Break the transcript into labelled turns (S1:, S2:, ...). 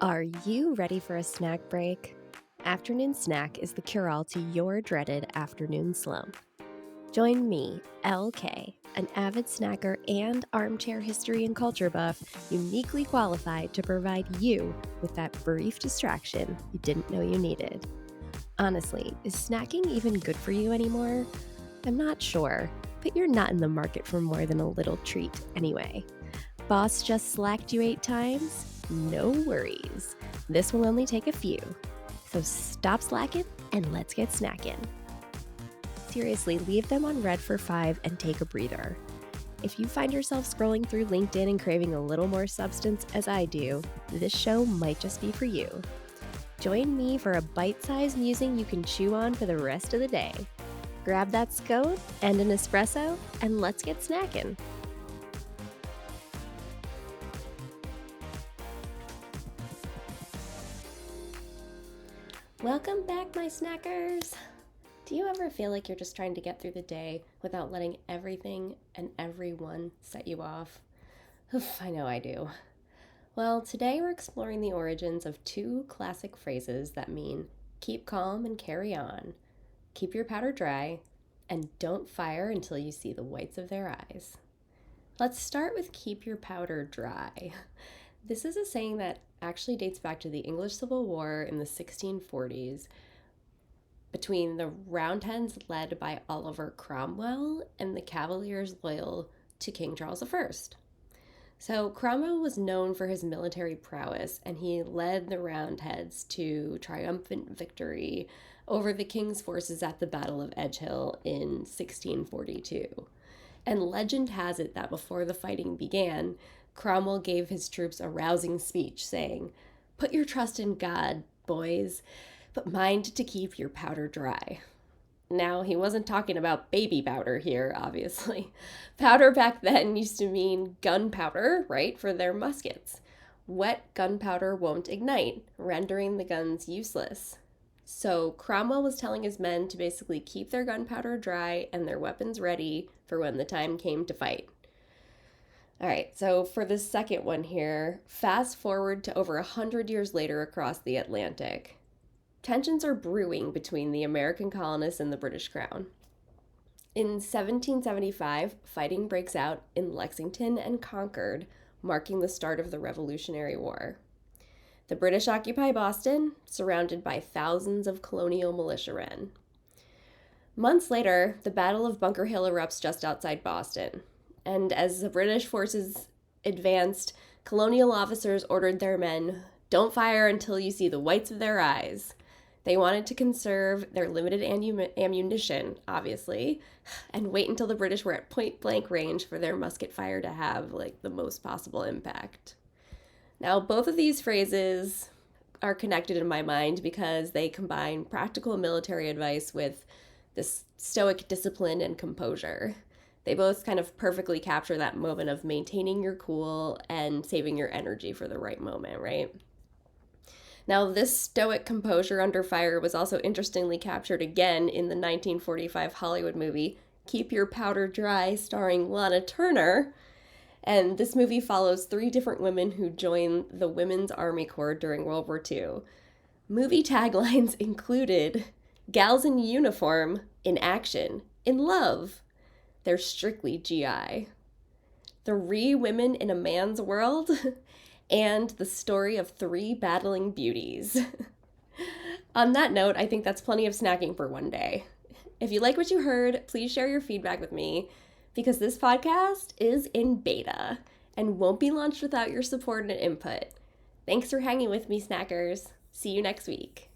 S1: Are you ready for a snack break? Afternoon Snack is the cure-all to your dreaded afternoon slump. Join me, LK, an avid snacker and armchair history and culture buff, uniquely qualified to provide you with that brief distraction you didn't know you needed. Honestly, is snacking even good for you anymore? I'm not sure, but you're not in the market for more than a little treat anyway. Boss just slacked you 8 times? No worries. This will only take a few. So stop slacking and let's get snacking. Seriously, leave them on red for 5 and take a breather. If you find yourself scrolling through LinkedIn and craving a little more substance as I do, this show might just be for you. Join me for a bite-sized musing you can chew on for the rest of the day. Grab that scone and an espresso, and let's get snacking. Welcome back, my snackers! Do you ever feel like you're just trying to get through the day without letting everything and everyone set you off? Oof, I know I do. Well, today we're exploring the origins of 2 classic phrases that mean keep calm and carry on, keep your powder dry, and don't fire until you see the whites of their eyes. Let's start with keep your powder dry. This is a saying that actually dates back to the English Civil War in the 1640s between the Roundheads led by Oliver Cromwell and the Cavaliers loyal to King Charles I. So Cromwell was known for his military prowess, and he led the Roundheads to triumphant victory over the king's forces at the Battle of Edgehill in 1642. And legend has it that before the fighting began, Cromwell gave his troops a rousing speech saying, "Put your trust in God, boys, but mind to keep your powder dry." Now, he wasn't talking about baby powder here, obviously. Powder back then used to mean gunpowder, right, for their muskets. Wet gunpowder won't ignite, rendering the guns useless. So Cromwell was telling his men to basically keep their gunpowder dry and their weapons ready for when the time came to fight. All right, so for the second one here, fast forward to over 100 years later across the Atlantic. Tensions are brewing between the American colonists and the British Crown. In 1775, fighting breaks out in Lexington and Concord, marking the start of the Revolutionary War. The British occupy Boston, surrounded by thousands of colonial militiamen. Months later, the Battle of Bunker Hill erupts just outside Boston. And as the British forces advanced, colonial officers ordered their men, "Don't fire until you see the whites of their eyes." They wanted to conserve their limited ammunition, obviously, and wait until the British were at point-blank range for their musket fire to have, the most possible impact. Now, both of these phrases are connected in my mind because they combine practical military advice with this stoic discipline and composure. They both kind of perfectly capture that moment of maintaining your cool and saving your energy for the right moment, right? Now, this stoic composure under fire was also interestingly captured again in the 1945 Hollywood movie Keep Your Powder Dry, starring Lana Turner. And this movie follows 3 different women who joined the Women's Army Corps during World War II. Movie taglines included, "Gals in uniform, in action, in love. They're strictly GI. 3 women in a man's world," and the story of 3 battling beauties. On that note, I think that's plenty of snacking for one day. If you like what you heard, please share your feedback with me, because this podcast is in beta and won't be launched without your support and input. Thanks for hanging with me, snackers. See you next week.